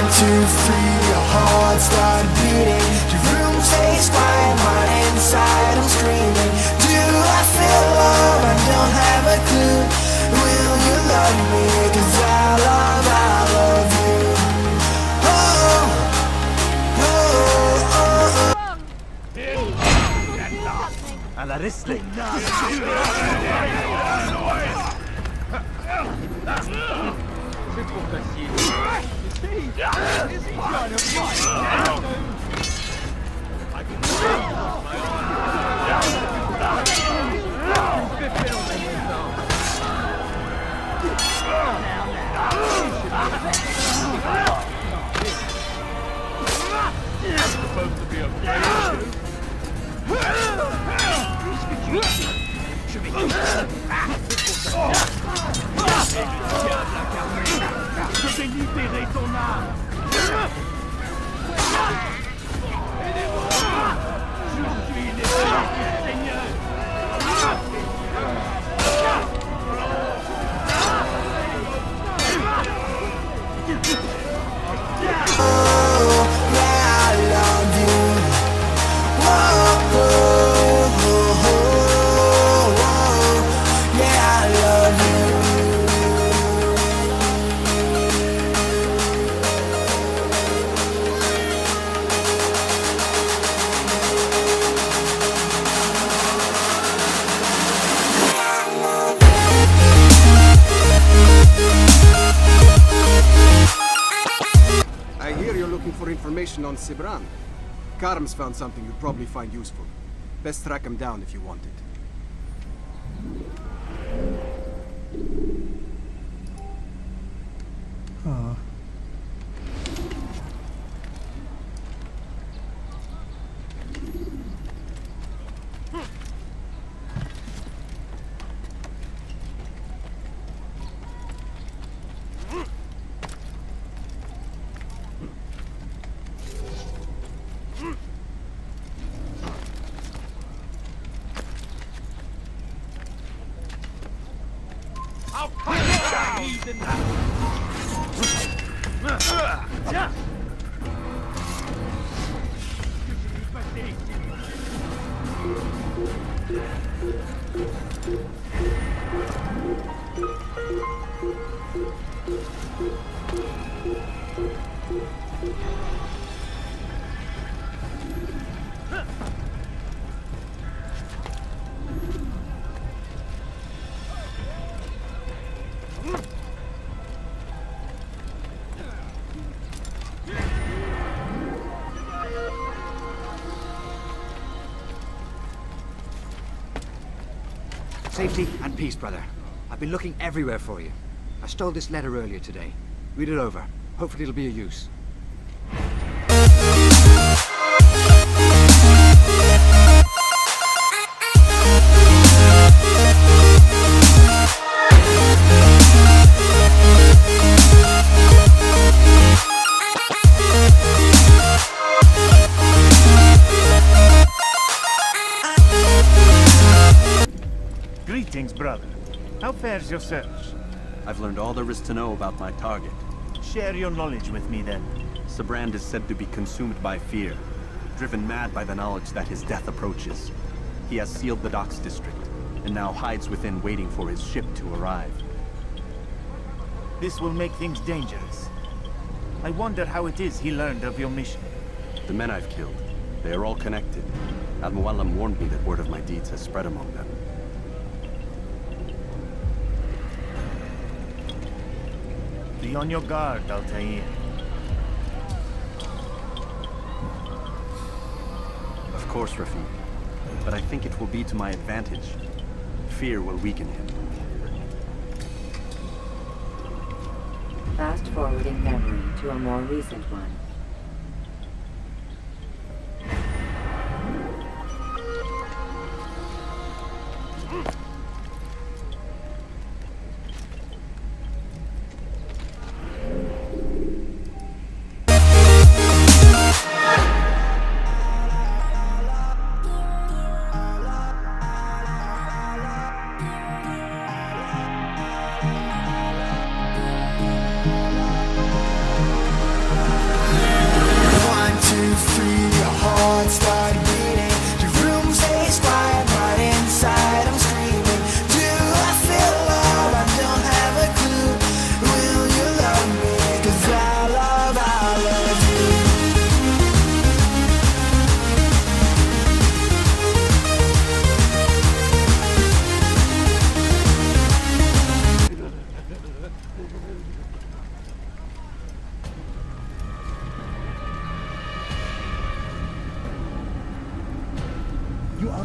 2, 3, your heart start beating. The room stays quiet, but inside I'm screaming. Do I feel love? I don't have a clue. Will you love me? 'Cause I love you. Oh, oh, oh, oh. على رسلك. Je vais libérer ton âme. Aidez-moi. Je suis l'esprit du Seigneur. For information on Sibran. Karm's found something you'd probably find useful. Best track him down if you want it. Safety and peace, brother. I've been looking everywhere for you. I stole this letter earlier today. Read it over. Hopefully it'll be of use. Greetings, brother. How fares your search? I've learned all there is to know about my target. Share your knowledge with me, then. Sabrand is said to be consumed by fear, driven mad by the knowledge that his death approaches. He has sealed the docks district, and now hides within waiting for his ship to arrive. This will make things dangerous. I wonder how it is he learned of your mission. The men I've killed, they are all connected. Al-Muallam warned me that word of my deeds has spread among them. Be on your guard, Altair. Of course, Rafiq. But I think it will be to my advantage. Fear will weaken him. Fast-forwarding memory to a more recent one.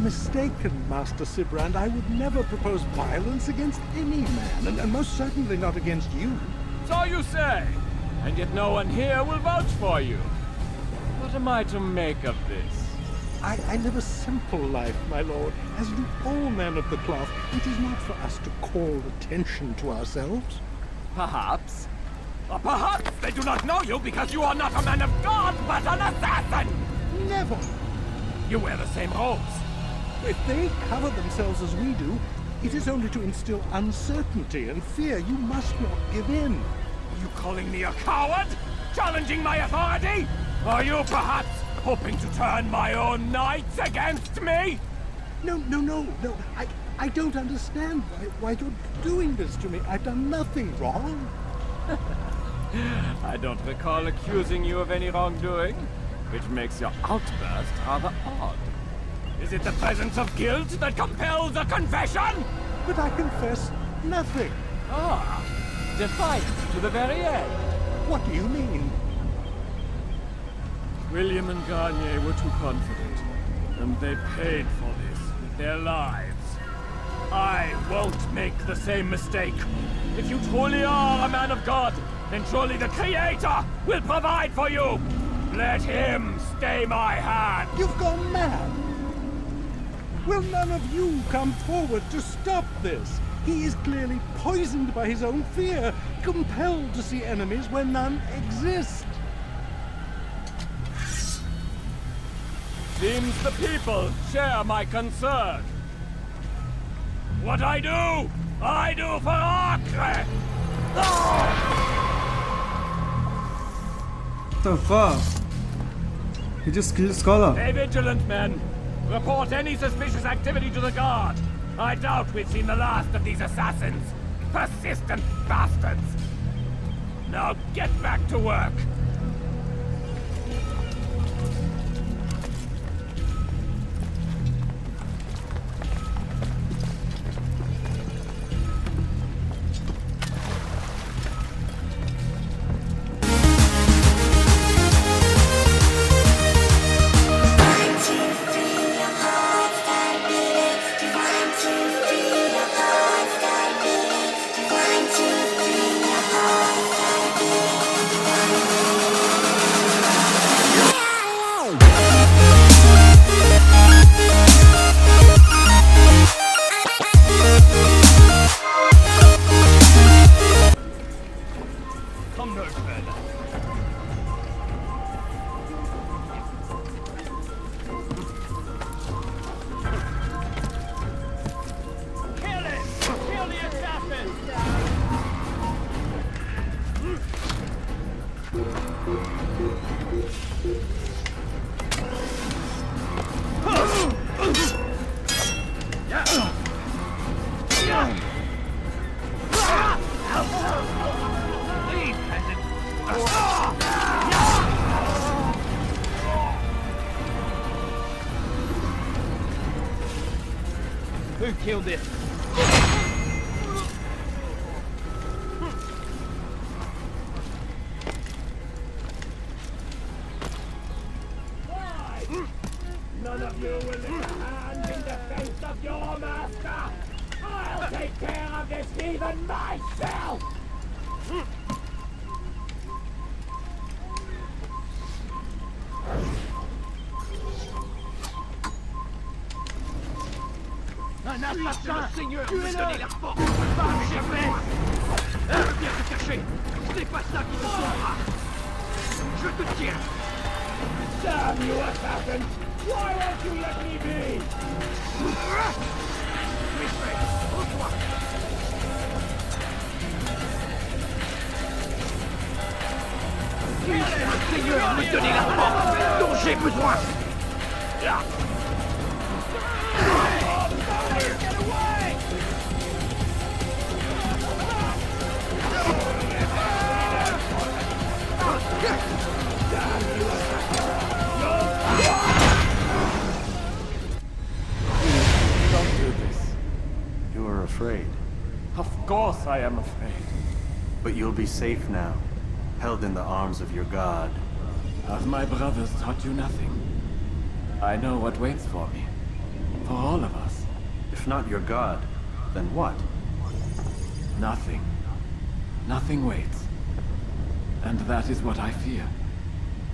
are mistaken, Master Sibrand. I would never propose violence against any man, and most certainly not against you. So you say, and yet no one here will vouch for you. What am I to make of this? I live a simple life, my lord, as do all men of the cloth. It is not for us to call attention to ourselves. Perhaps. Or perhaps they do not know you because you are not a man of God, but an assassin! Never! You wear the same robes. If they cover themselves as we do, it is only to instill uncertainty and fear. You must not give in. Are you calling me a coward? Challenging my authority? Are you perhaps hoping to turn my own knights against me? No. I don't understand why you're doing this to me. I've done nothing wrong. I don't recall accusing you of any wrongdoing, which makes your outburst rather odd. Is it the presence of guilt that compels a confession? But I confess nothing. Ah, defiant to the very end. What do you mean? William and Garnier were too confident, and they paid for this with their lives. I won't make the same mistake. If you truly are a man of God, then surely the Creator will provide for you! Let him stay my hand! You've gone mad! Will none of you come forward to stop this? He is clearly poisoned by his own fear, compelled to see enemies where none exist. Seems the people share my concern. What I do for Acre! What the fuck? He just killed Scholar. Stay vigilant, men. Report any suspicious activity to the guard. I doubt we've seen the last of these assassins. Persistent bastards. Now get back to work. Come no further. Kill him! Kill the assassin! Who killed it? Why? None of you will lift a hand in defense of your master! I'll take care of this heathen myself! Un assassin! Seigneur, vous me donnez la force! Pas jamais! Viens te cacher! C'est pas ça qui me sauvera! Je te tiens! Damn you, assassin! Why won't you let me be? Respect! Rends-toi! Seigneur, me donnez la force dont j'ai besoin! Get away! Don't do this. You are afraid, Of course I am afraid. but you'll be safe now, held in the arms of your god. Have my brothers taught you nothing? I know what waits for me. For all of us. If not your god, then what? Nothing. Nothing waits. And that is what I fear.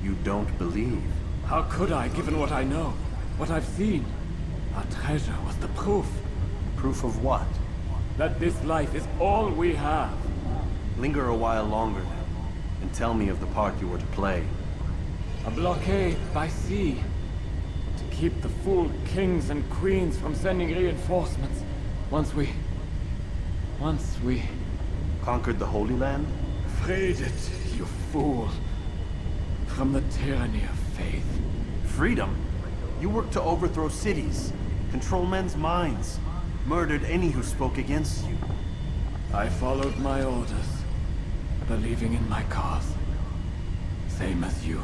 You don't believe. How could I, given what I know? What I've seen? Our treasure was the proof. Proof of what? That this life is all we have. Linger a while longer then, and tell me of the part you were to play. A blockade by sea. To keep the fool kings and queens from sending reinforcements. Once we... Conquered the Holy Land? freed it, you fool. From the tyranny of faith. Freedom? You worked to overthrow cities, control men's minds, murdered any who spoke against you. I followed my orders, believing in my cause. Same as you.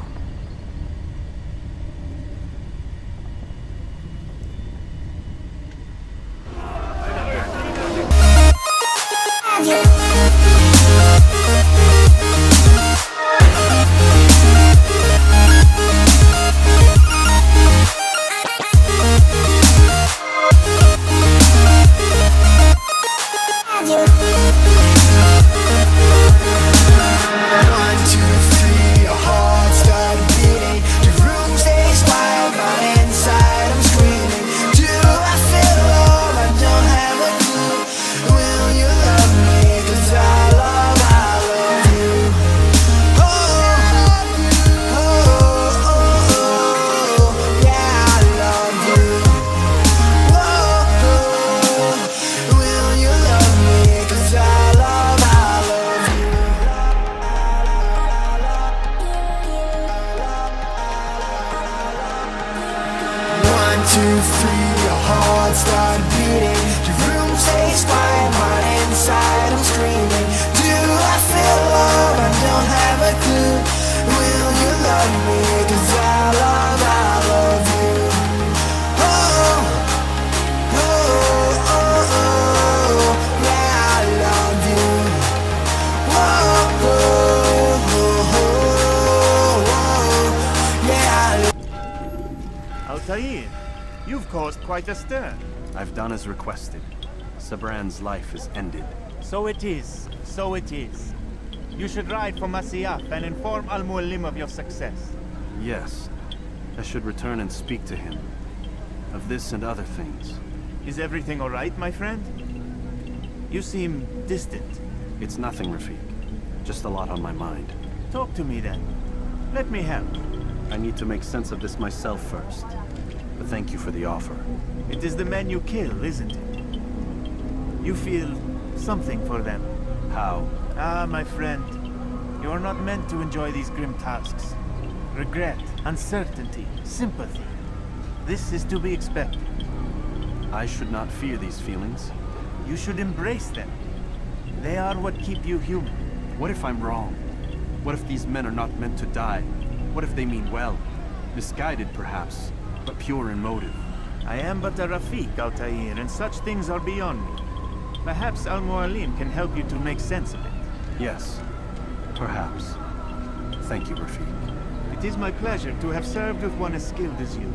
Altair, you've caused quite a stir. I've done as requested. Sabran's life is ended. So it is. So it is. You should ride for Masyaf and inform Al-Mualim of your success. Yes. I should return and speak to him. Of this and other things. Is everything all right, my friend? You seem distant. It's nothing, Rafik. Just a lot on my mind. Talk to me then. Let me help. I need to make sense of this myself first. But thank you for the offer. It is the men you kill, isn't it? You feel something for them. How? Ah, my friend. You are not meant to enjoy these grim tasks. Regret, uncertainty, sympathy. This is to be expected. I should not fear these feelings. You should embrace them. They are what keep you human. What if I'm wrong? What if these men are not meant to die? What if they mean well? Misguided, perhaps, but pure in motive. I am but a Rafik, Altair, and such things are beyond me. Perhaps Al-Mualim can help you to make sense of it. Yes, perhaps. Thank you, Rafik. It is my pleasure to have served with one as skilled as you.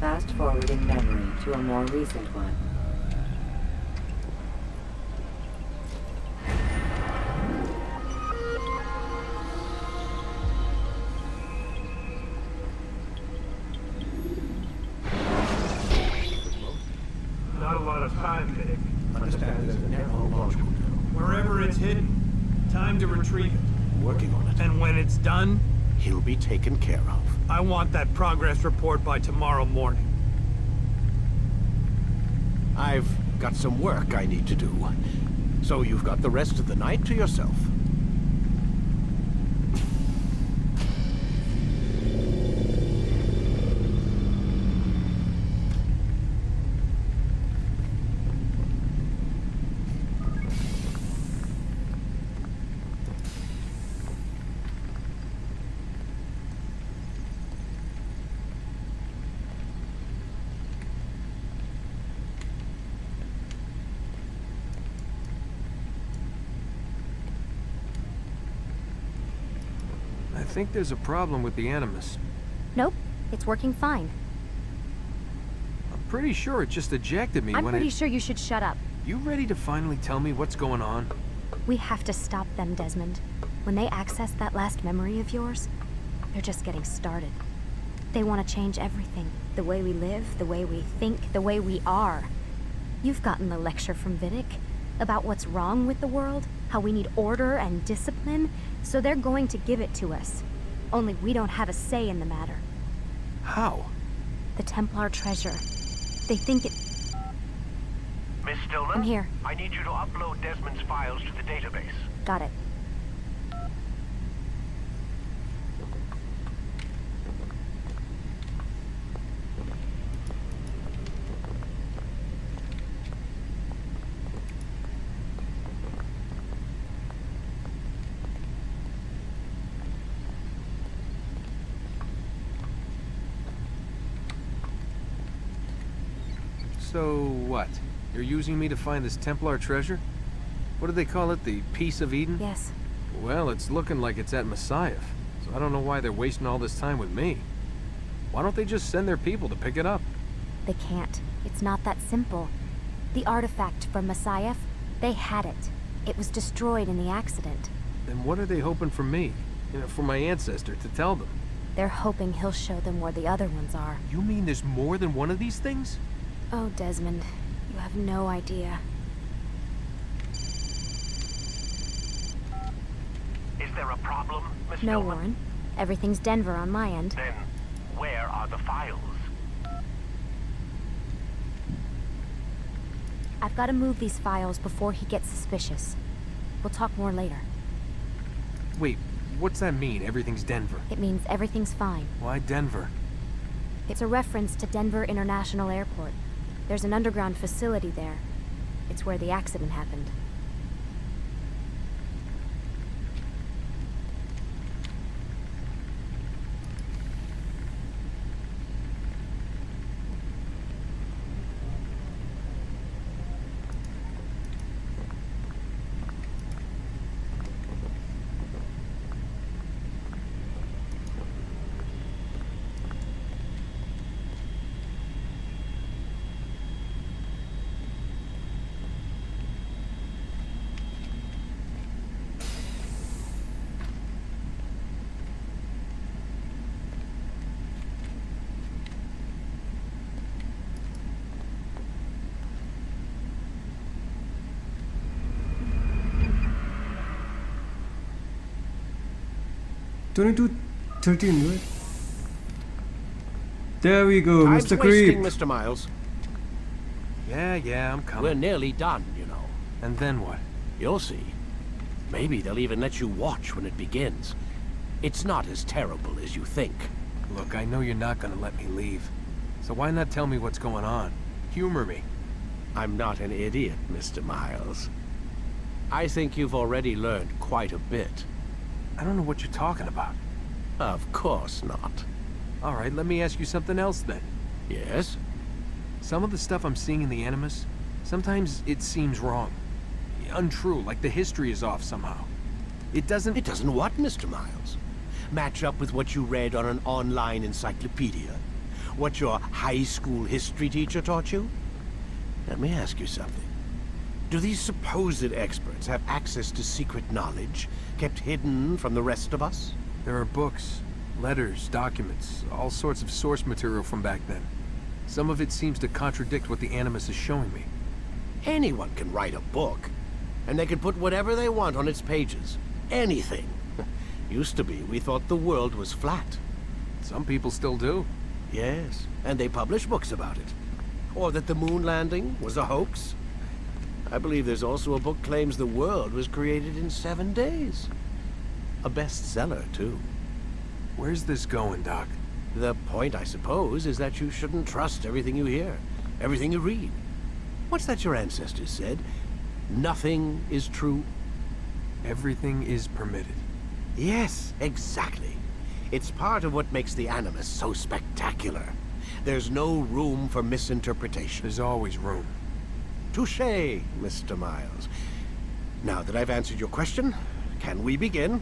Fast-forwarding memory to a more recent one. Not a lot of time, Vic. Understand there's a narrow launch window. Wherever it's hidden, time to retrieve it. Working on it. And when it's done, He'll be taken care of. I want that progress report by tomorrow morning. I've got some work I need to do. So you've got the rest of the night to yourself. think there's a problem with the Animus. Nope, it's working fine. I'm pretty sure it just ejected me I'm when pretty sure you should shut up. You ready to finally tell me what's going on? We have to stop them, Desmond. When they access that last memory of yours, they're just getting started. They want to change everything. The way we live, the way we think, the way we are. You've gotten the lecture from Vidic about what's wrong with the world, how we need order and discipline, so they're going to give it to us. Only we don't have a say in the matter. How? The Templar treasure. They think it... Miss Stillman? I'm here. I need you to upload Desmond's files to the database. Got it. So what? You're using me to find this Templar treasure? What do they call it? The Piece of Eden? Yes. Well, it's looking like it's at Messiah, so I don't know why they're wasting all this time with me. Why don't they just send their people to pick it up? They can't. It's not that simple. The artifact from Messiah, they had it. It was destroyed in the accident. Then what are they hoping from me? You know, for my ancestor to tell them? They're hoping he'll show them where the other ones are. You mean there's more than one of these things? Oh, Desmond, you have no idea. Is there a problem, Miss No, Stillman? Warren. Everything's Denver on my end. Then, where are the files? I've got to move these files before he gets suspicious. We'll talk more later. Wait, what's that mean, everything's Denver? It means everything's fine. Why Denver? It's a reference to Denver International Airport. There's an underground facility there. It's where the accident happened. $22 13, right? There we go, Time's Mr. Creep. wasting, Mr. Miles. Yeah, I'm coming. We're nearly done, you know. And then what? You'll see. Maybe they'll even let you watch when it begins. It's not as terrible as you think. Look, I know you're not gonna let me leave. So why not tell me what's going on? Humor me. I'm not an idiot, Mr. Miles. I think you've already learned quite a bit. I don't know what you're talking about. Of course not. All right, let me ask you something else then. Yes? Some of the stuff I'm seeing in the Animus, sometimes it seems wrong. Untrue, like the history is off somehow. It doesn't... It doesn't what, Mr. Miles? Match up with what you read on an online encyclopedia? What your high school history teacher taught you? Let me ask you something. Do these supposed experts have access to secret knowledge kept hidden from the rest of us? There are books, letters, documents, all sorts of source material from back then. Some of it seems to contradict what the Animus is showing me. Anyone can write a book, and they can put whatever they want on its pages. Anything. Used to be, we thought the world was flat. Some people still do. Yes, and they publish books about it. Or that the moon landing was a hoax. I believe there's also a book claims the world was created in 7 days. A bestseller, too. Where's this going, Doc? The point, I suppose, is that you shouldn't trust everything you hear, everything you read. What's that your ancestors said? Nothing is true? Everything is permitted. Yes, exactly. It's part of what makes the Animus so spectacular. There's no room for misinterpretation. There's always room. Touché, Mr. Miles. Now that I've answered your question, can we begin?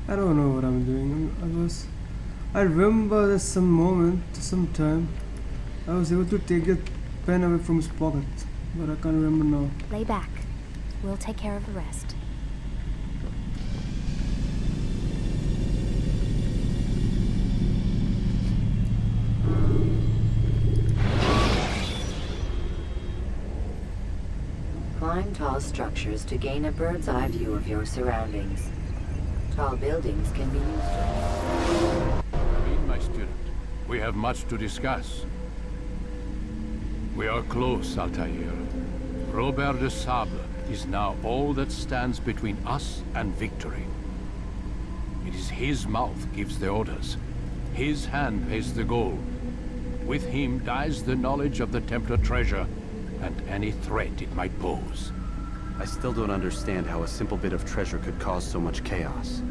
I don't know what I'm doing. I remember there's some moment, sometime, I was able to take the pen away from his pocket, but I can't remember now. Lay back. We'll take care of the rest. Climb tall structures to gain a bird's eye view of your surroundings. Tall buildings can be useful. Read, my student. We have much to discuss. We are close, Altair. Robert de Sable is now all that stands between us and victory. It is his mouth gives the orders. His hand pays the gold. With him dies the knowledge of the Templar treasure and any threat it might pose. I still don't understand how a simple bit of treasure could cause so much chaos.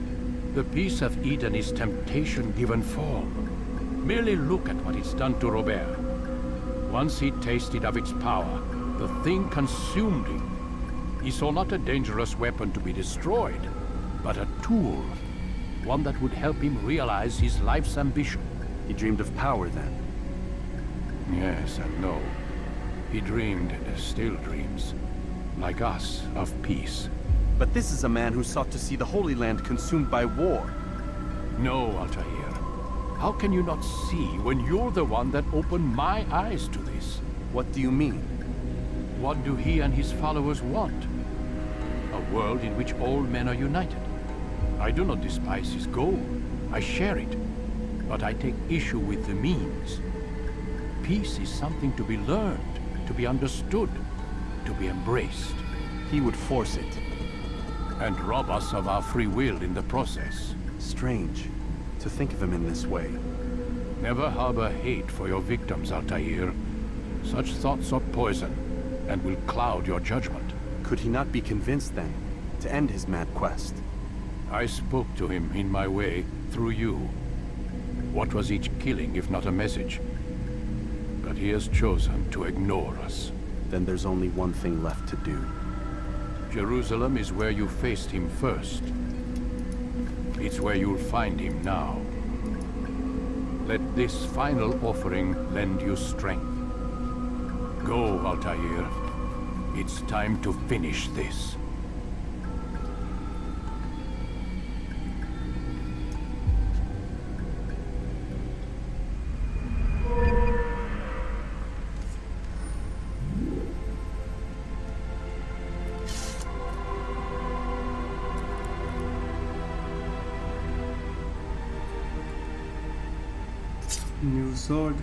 The piece of Eden is temptation given form. Merely look at what it's done to Robert. Once he tasted of its power, the thing consumed him. He saw not a dangerous weapon to be destroyed, but a tool. One that would help him realize his life's ambition. He dreamed of power then? Yes and no. He dreamed, still dreams, like us, of peace. But this is a man who sought to see the Holy Land consumed by war. No, Altair. How can you not see when you're the one that opened my eyes to this? What do you mean? What do he and his followers want? A world in which all men are united. I do not despise his goal. I share it. But I take issue with the means. Peace is something to be learned, to be understood, to be embraced. He would force it. And rob us of our free will in the process. Strange, to think of him in this way. Never harbor hate for your victims, Altair. Such thoughts are poison, and will cloud your judgment. Could he not be convinced, then, to end his mad quest? I spoke to him in my way, through you. What was each killing, if not a message? But he has chosen to ignore us. Then there's only one thing left to do. Jerusalem is where you faced him first. It's where you'll find him now. Let this final offering lend you strength. Go, Altair. It's time to finish this. New sword.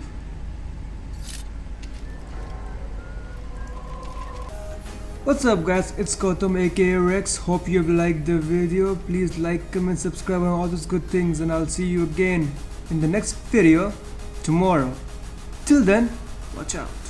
What's up guys, it's Gautam aka Rex. Hope you have liked the video. Please like, comment, subscribe and all those good things, and I'll see you again in the next video tomorrow. Till then, watch out.